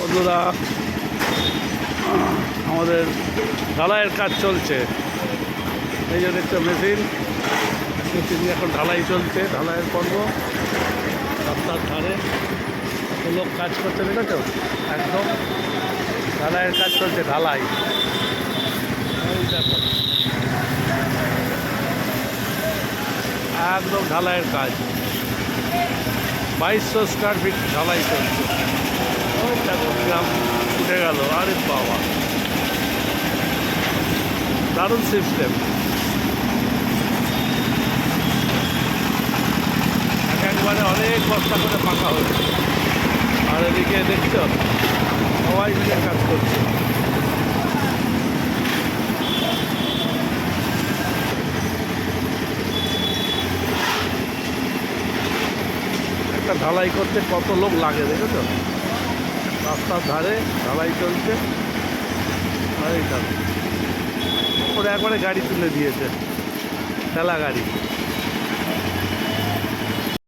বন্ধুরা, আমাদের ঢালাইয়ের কাজ চলছে। এই যে দেখছো মেশিন এখন ঢালাই চলছে, ঢালাইয়ের পর্ব। রাস্তার ধারে লোক কাজ করছে, দেখেছো? একদম ঢালাইয়ের কাজ চলছে, ঢালাই। এই দেখো, একদম ঢালাইয়ের কাজ। 2200 স্কোয়ার ফিট ঢালাই চলছে। ওই দেখো গ্রাম উঠে গেল। আরে বাবা, দারুণ সিস্টেম। একবারে অনেক বস্তা করে পাকা হচ্ছে। আর এদিকে দেখছো সবাই মিলে কাজ করছে। একটা ঢালাই করতে কত লোক লাগে দেখেছো? রাস্তার ধারে ঢালাই চলছে। আর এই ওরা একবারে গাড়ি তুলে দিয়েছে, ঠেলা গাড়ি।